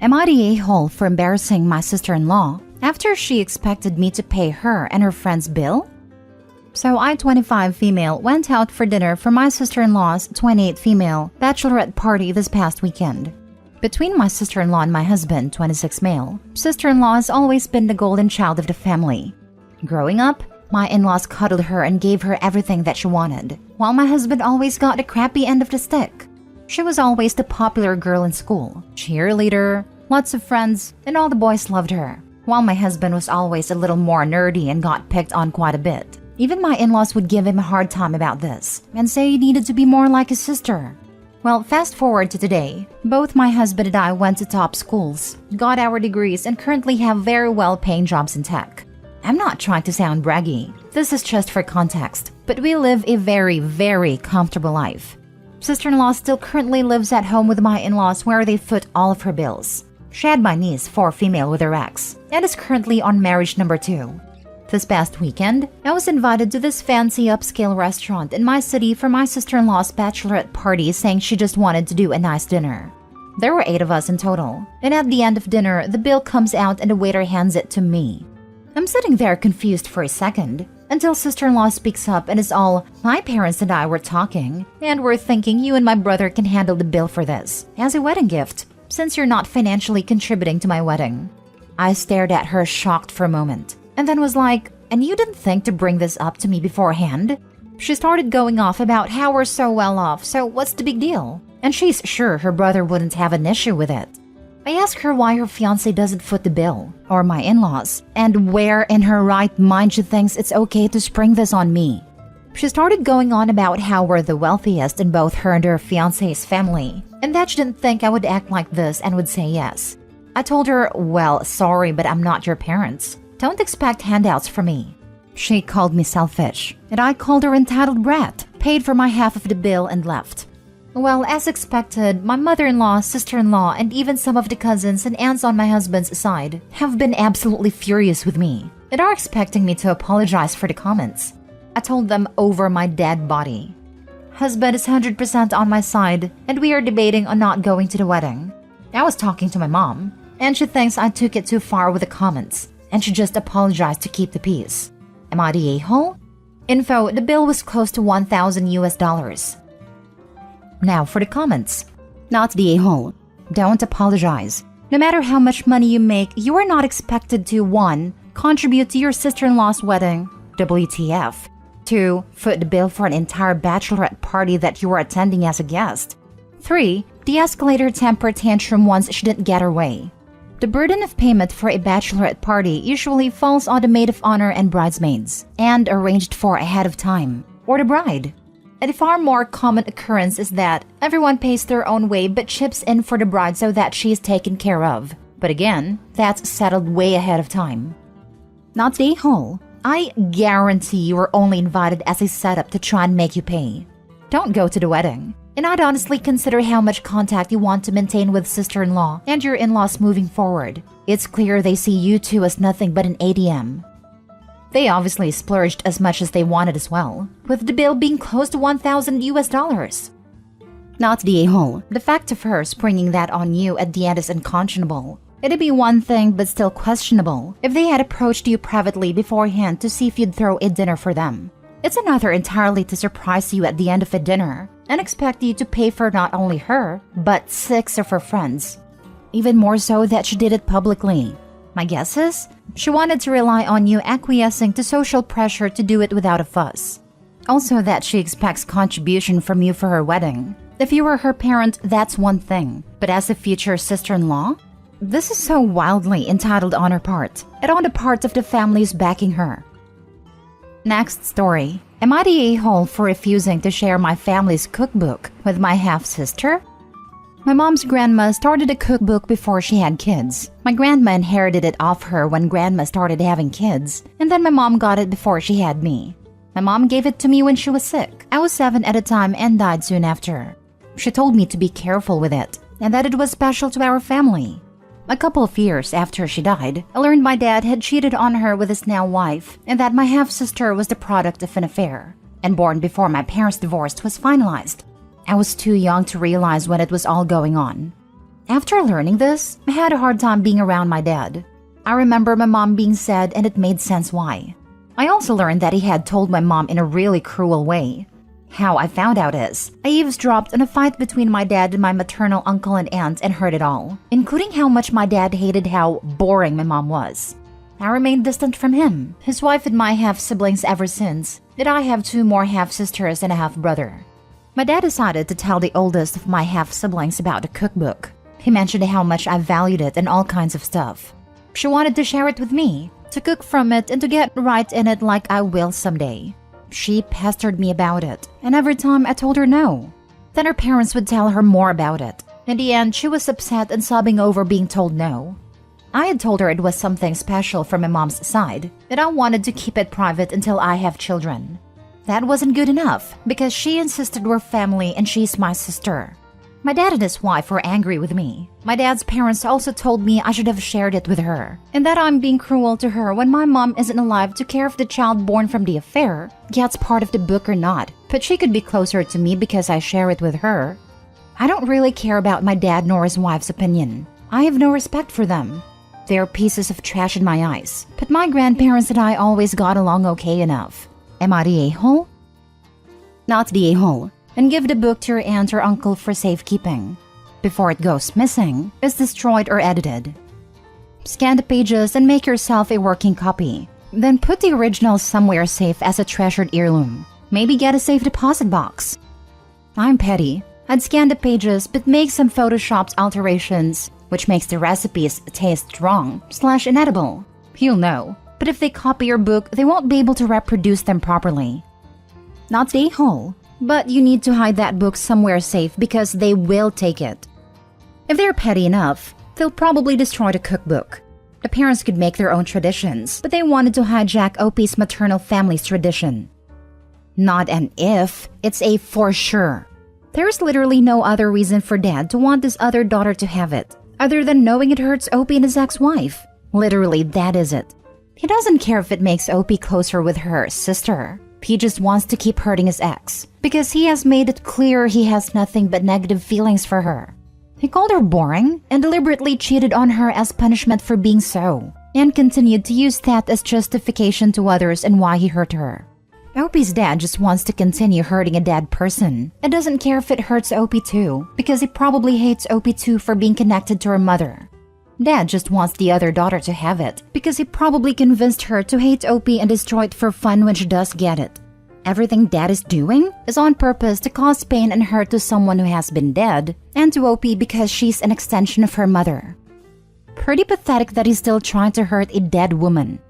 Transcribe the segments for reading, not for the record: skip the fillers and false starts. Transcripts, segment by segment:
Am I the a-hole for embarrassing my sister-in-law after she expected me to pay her and her friend's bill? So I, 25 female, went out for dinner for my sister-in-law's 28 female bachelorette party this past weekend. Between my sister-in-law and my husband, 26 male, sister-in-law has always been the golden child of the family. Growing up, my in-laws cuddled her and gave her everything that she wanted, while my husband always got the crappy end of the stick. She was always the popular girl in school, cheerleader, lots of friends, and all the boys loved her, while my husband was always a little more nerdy and got picked on quite a bit. Even my in-laws would give him a hard time about this and say he needed to be more like his sister. Well, fast forward to today. Both my husband and I went to top schools, got our degrees, and currently have very well-paying jobs in tech. I'm not trying to sound braggy. This is just for context, but we live a very, very comfortable life. Sister-in-law still currently lives at home with my in-laws where they foot all of her bills. She had my niece, 4 female with her ex, and is currently on marriage number 2. This past weekend, I was invited to this fancy upscale restaurant in my city for my sister-in-law's bachelorette party, saying she just wanted to do a nice dinner. There were 8 of us in total, and at the end of dinner, the bill comes out and the waiter hands it to me. I'm sitting there confused for a second, until sister-in-law speaks up and is all, "My parents and I were talking, and we're thinking you and my brother can handle the bill for this, as a wedding gift, since you're not financially contributing to my wedding." I stared at her shocked for a moment, and then was like, "And you didn't think to bring this up to me beforehand?" She started going off about how we're so well off, so what's the big deal? And she's sure her brother wouldn't have an issue with it. I asked her why her fiancé doesn't foot the bill, or my in-laws, and where in her right mind she thinks it's okay to spring this on me. She started going on about how we're the wealthiest in both her and her fiancé's family, and that she didn't think I would act like this and would say yes. I told her, "Well, sorry, but I'm not your parents. Don't expect handouts from me." She called me selfish, and I called her entitled brat, paid for my half of the bill, and left. Well, as expected, my mother-in-law, sister-in-law, and even some of the cousins and aunts on my husband's side have been absolutely furious with me and are expecting me to apologize for the comments. I told them over my dead body. Husband is 100% on my side, and we are debating on not going to the wedding. I was talking to my mom, and she thinks I took it too far with the comments, and she just apologized to keep the peace. Am I the a-hole? Info, the bill was close to $1,000. Now for the comments. Not the a-hole. Don't apologize. No matter how much money you make, you are not expected to 1. Contribute to your sister-in-law's wedding, WTF. 2. Foot the bill for an entire bachelorette party that you are attending as a guest. 3. De-escalate her temper tantrum once she didn't get her way. The burden of payment for a bachelorette party usually falls on the maid of honor and bridesmaids, and arranged for ahead of time, or the bride. And a far more common occurrence is that everyone pays their own way but chips in for the bride so that she is taken care of. But again, that's settled way ahead of time. Not the a-hole. I guarantee you were only invited as a setup to try and make you pay. Don't go to the wedding. And I'd honestly consider how much contact you want to maintain with sister-in-law and your in-laws moving forward. It's clear they see you two as nothing but an ATM. They obviously splurged as much as they wanted as well, with the bill being close to $1,000. Not the a-hole. The fact of her springing that on you at the end is unconscionable. It'd be one thing but still questionable if they had approached you privately beforehand to see if you'd throw a dinner for them. It's another entirely to surprise you at the end of a dinner and expect you to pay for not only her, but 6 of her friends. Even more so that she did it publicly. My guess is, she wanted to rely on you acquiescing to social pressure to do it without a fuss. Also that she expects contribution from you for her wedding. If you were her parent, that's one thing. But as a future sister-in-law? This is so wildly entitled on her part, and on the part of the families backing her. Next story. Am I the a-hole for refusing to share my family's cookbook with my half-sister? My mom's grandma started a cookbook before she had kids. My grandma inherited it off her when grandma started having kids, and then my mom got it before she had me. My mom gave it to me when she was sick. I was 7 at the time and died soon after. She told me to be careful with it, and that it was special to our family. A couple of years after she died, I learned my dad had cheated on her with his now wife, and that my half-sister was the product of an affair, and born before my parents' divorce was finalized. I was too young to realize when it was all going on. After learning this, I had a hard time being around my dad. I remember my mom being sad and it made sense why. I also learned that he had told my mom in a really cruel way. How I found out is, I eavesdropped on a fight between my dad and my maternal uncle and aunt and heard it all, including how much my dad hated how boring my mom was. I remained distant from him, his wife and my half-siblings ever since, and I have 2 more half-sisters and a half-brother. My dad decided to tell the oldest of my half-siblings about the cookbook. He mentioned how much I valued it and all kinds of stuff. She wanted to share it with me, to cook from it and to get right in it like I will someday. She pestered me about it, and every time I told her no. Then her parents would tell her more about it. In the end, she was upset and sobbing over being told no. I had told her it was something special from my mom's side, that I wanted to keep it private until I have children. That wasn't good enough, because she insisted we're family and she's my sister. My dad and his wife were angry with me. My dad's parents also told me I should have shared it with her, and that I'm being cruel to her when my mom isn't alive to care if the child born from the affair gets part of the book or not, but she could be closer to me because I share it with her. I don't really care about my dad nor his wife's opinion. I have no respect for them. They are pieces of trash in my eyes, but my grandparents and I always got along okay enough. Am I the a-hole? Not the a-hole. And give the book to your aunt or uncle for safekeeping. Before it goes missing, is destroyed or edited. Scan the pages and make yourself a working copy. Then put the original somewhere safe as a treasured heirloom. Maybe get a safe deposit box. I'm petty. I'd scan the pages but make some photoshopped alterations, which makes the recipes taste wrong/inedible. You'll know. But if they copy your book, they won't be able to reproduce them properly. Not the a-hole. But you need to hide that book somewhere safe because they will take it. If they're petty enough, they'll probably destroy the cookbook. The parents could make their own traditions, but they wanted to hijack OP's maternal family's tradition. Not an if, it's a for sure. There's literally no other reason for Dad to want this other daughter to have it, other than knowing it hurts Opie and his ex-wife. Literally, that is it. He doesn't care if it makes Opie closer with her sister. He just wants to keep hurting his ex, because he has made it clear he has nothing but negative feelings for her. He called her boring and deliberately cheated on her as punishment for being so, and continued to use that as justification to others and why he hurt her. Opie's dad just wants to continue hurting a dead person and doesn't care if it hurts Opie too, because he probably hates Opie too for being connected to her mother. Dad just wants the other daughter to have it, because he probably convinced her to hate Opie and destroy it for fun when she does get it. Everything Dad is doing is on purpose to cause pain and hurt to someone who has been dead, and to Opie because she's an extension of her mother. Pretty pathetic that he's still trying to hurt a dead woman.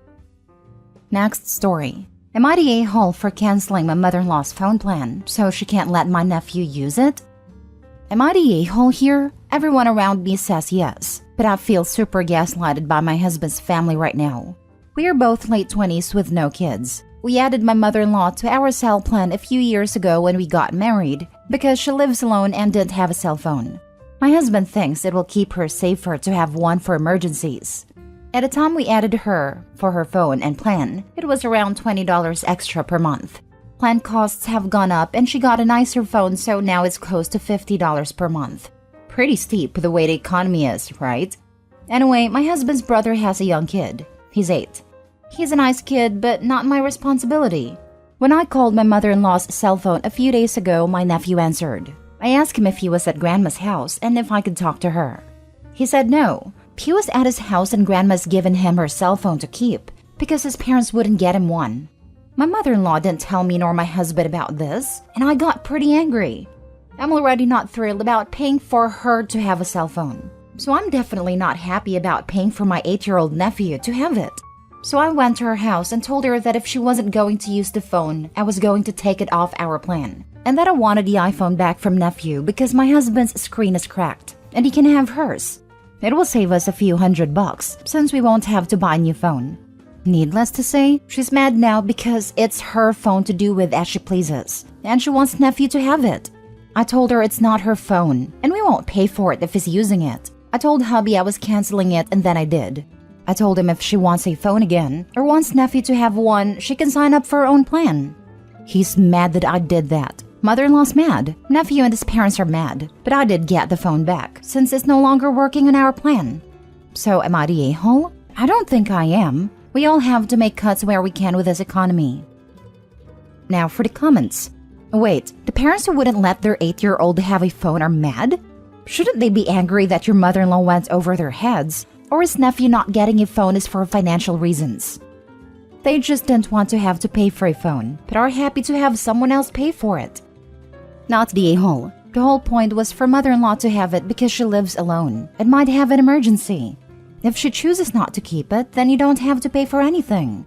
Next story. Am I the a-hole for canceling my mother-in-law's phone plan so she can't let my nephew use it? Am I the a-hole here? Everyone around me says yes, but I feel super gaslighted by my husband's family right now. We are both late 20s with no kids. We added my mother-in-law to our cell plan a few years ago when we got married because she lives alone and didn't have a cell phone. My husband thinks it will keep her safer to have one for emergencies. At the time we added her for her phone and plan, it was around $20 extra per month. Plan costs have gone up and she got a nicer phone, so now it's close to $50 per month. Pretty steep the way the economy is, right? Anyway, my husband's brother has a young kid. He's 8. He's a nice kid, but not my responsibility. When I called my mother-in-law's cell phone a few days ago, my nephew answered. I asked him if he was at Grandma's house and if I could talk to her. He said no. He was at his house and Grandma's given him her cell phone to keep because his parents wouldn't get him one. My mother-in-law didn't tell me nor my husband about this, and I got pretty angry. I'm already not thrilled about paying for her to have a cell phone. So I'm definitely not happy about paying for my 8-year-old nephew to have it. So I went to her house and told her that if she wasn't going to use the phone, I was going to take it off our plan. And that I wanted the iPhone back from nephew because my husband's screen is cracked, and he can have hers. It will save us a few $100 since we won't have to buy a new phone. Needless to say, she's mad now because it's her phone to do with as she pleases, and she wants nephew to have it. I told her it's not her phone, and we won't pay for it if he's using it. I told hubby I was canceling it, and then I did. I told him if she wants a phone again, or wants nephew to have one, she can sign up for her own plan. He's mad that I did that. Mother-in-law's mad. Nephew and his parents are mad. But I did get the phone back, since it's no longer working on our plan. So am I the a-hole? I don't think I am. We all have to make cuts where we can with this economy. Now for the comments. Wait, the parents who wouldn't let their 8-year-old have a phone are mad? Shouldn't they be angry that your mother-in-law went over their heads? Or is nephew not getting a phone is for financial reasons? They just didn't want to have to pay for a phone, but are happy to have someone else pay for it. Not the a-hole. The whole point was for mother-in-law to have it because she lives alone and might have an emergency. If she chooses not to keep it, then you don't have to pay for anything.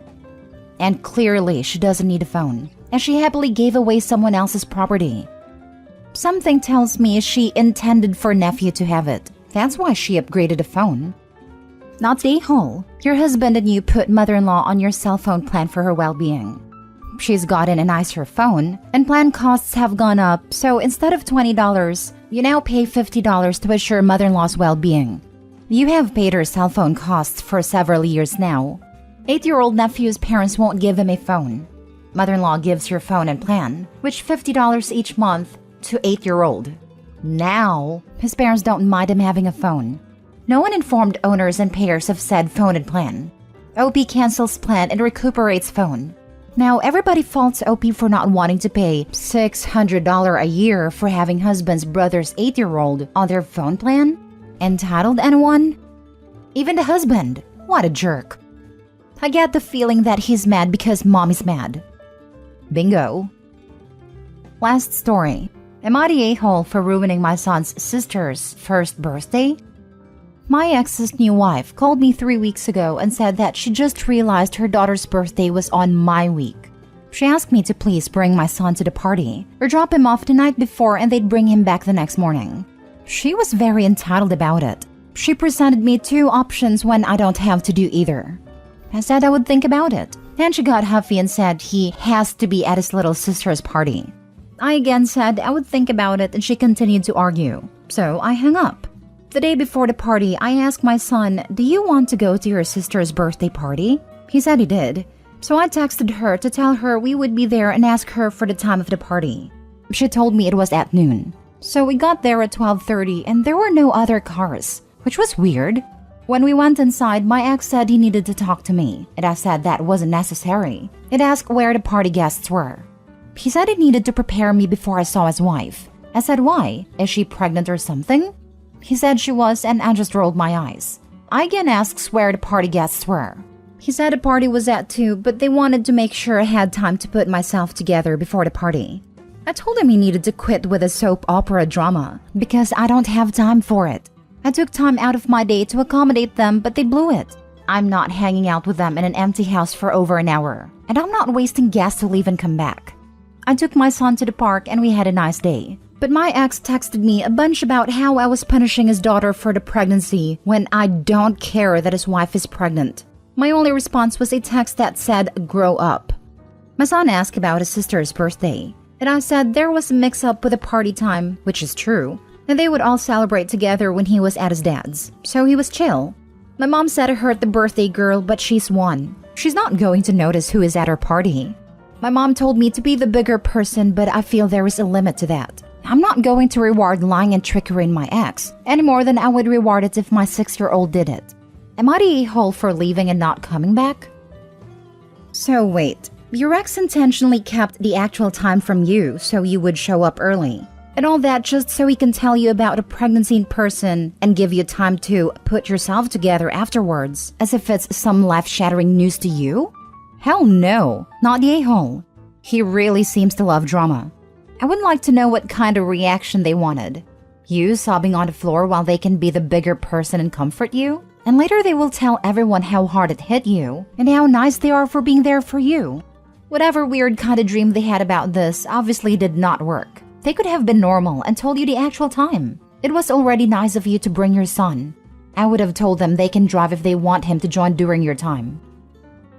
And clearly she doesn't need a phone, and she happily gave away someone else's property. Something tells me she intended for nephew to have it. That's why she upgraded a phone. Not the a-hole. Your husband and you put mother-in-law on your cell phone plan for her well-being. She's gotten a nicer phone, and plan costs have gone up, so instead of $20, you now pay $50 to assure mother-in-law's well-being. You have paid her cell phone costs for several years now. 8-year-old nephew's parents won't give him a phone. Mother-in-law gives her phone and plan, which $50 each month to 8-year-old. Now, his parents don't mind him having a phone. No one informed owners and payers of said phone and plan. OP cancels plan and recuperates phone. Now everybody faults OP for not wanting to pay $600 a year for having husband's brother's 8-year-old on their phone plan? Entitled anyone? Even the husband. What a jerk. I get the feeling that he's mad because mom is mad. Bingo. Last story. Am I the a-hole for ruining my son's sister's first birthday? My ex's new wife called me 3 weeks ago and said that she just realized her daughter's birthday was on my week. She asked me to please bring my son to the party or drop him off the night before and they'd bring him back the next morning. She was very entitled about it. She presented me 2 options when I don't have to do either. I said I would think about it. Then she got huffy and said he has to be at his little sister's party. I again said I would think about it and she continued to argue. So I hung up. The day before the party, I asked my son, "Do you want to go to your sister's birthday party?" He said he did. So I texted her to tell her we would be there and ask her for the time of the party. She told me it was at noon. So we got there at 12:30 and there were no other cars, which was weird. When we went inside, my ex said he needed to talk to me, and I said that wasn't necessary. It asked where the party guests were. He said he needed to prepare me before I saw his wife. I said, "Why? Is she pregnant or something?" He said she was, and I just rolled my eyes. I again asked where the party guests were. He said the party was at 2, but they wanted to make sure I had time to put myself together before the party. I told him he needed to quit with the soap opera drama because I don't have time for it. I took time out of my day to accommodate them, but they blew it. I'm not hanging out with them in an empty house for over an hour, and I'm not wasting gas to leave and come back. I took my son to the park and we had a nice day. But my ex texted me a bunch about how I was punishing his daughter for the pregnancy when I don't care that his wife is pregnant. My only response was a text that said, "Grow up." My son asked about his sister's birthday, and I said there was a mix-up with the party time, which is true, and they would all celebrate together when he was at his dad's, so he was chill. My mom said it hurt the birthday girl, but she's one. She's not going to notice who is at her party. My mom told me to be the bigger person, but I feel there is a limit to that. I'm not going to reward lying and trickery in my ex, any more than I would reward it if my 6-year-old did it. Am I the a-hole for leaving and not coming back? So wait, your ex intentionally kept the actual time from you so you would show up early. And all that just so he can tell you about a pregnancy in person and give you time to put yourself together afterwards, as if it's some life-shattering news to you? Hell no, not the a-hole. He really seems to love drama. I would like to know what kind of reaction they wanted. You sobbing on the floor while they can be the bigger person and comfort you? And later they will tell everyone how hard it hit you and how nice they are for being there for you. Whatever weird kind of dream they had about this obviously did not work. They could have been normal and told you the actual time. It was already nice of you to bring your son. I would have told them they can drive if they want him to join during your time.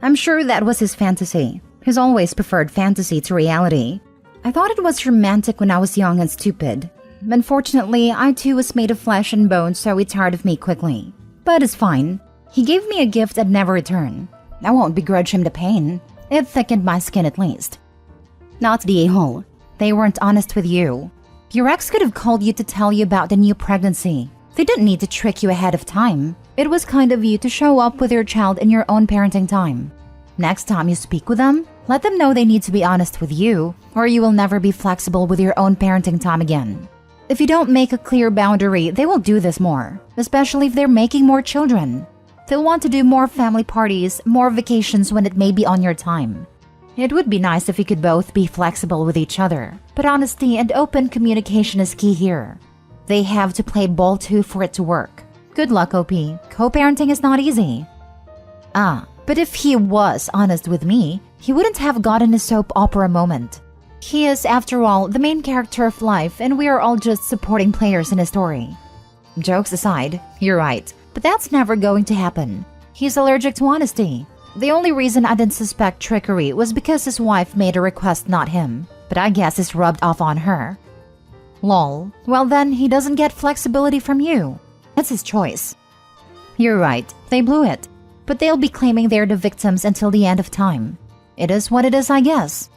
I'm sure that was his fantasy. He's always preferred fantasy to reality. I thought it was romantic when I was young and stupid. Unfortunately, I too was made of flesh and bone, so he tired of me quickly. But it's fine. He gave me a gift I'd never return. I won't begrudge him the pain. It thickened my skin at least. Not the a-hole. They weren't honest with you. Your ex could have called you to tell you about the new pregnancy. They didn't need to trick you ahead of time. It was kind of you to show up with your child in your own parenting time. Next time you speak with them, let them know they need to be honest with you, or you will never be flexible with your own parenting time again. If you don't make a clear boundary, they will do this more, especially if they're making more children. They'll want to do more family parties, more vacations when it may be on your time. It would be nice if you could both be flexible with each other, but honesty and open communication is key here. They have to play ball too for it to work. Good luck, OP. Co-parenting is not easy. But if he was honest with me, he wouldn't have gotten a soap opera moment. He is, after all, the main character of life, and we are all just supporting players in a story. Jokes aside, you're right, but that's never going to happen. He's allergic to honesty. The only reason I didn't suspect trickery was because his wife made a request, not him. But I guess it's rubbed off on her. Lol. Well then, he doesn't get flexibility from you. It's his choice. You're right, they blew it. But they'll be claiming they're the victims until the end of time. It is what it is, I guess.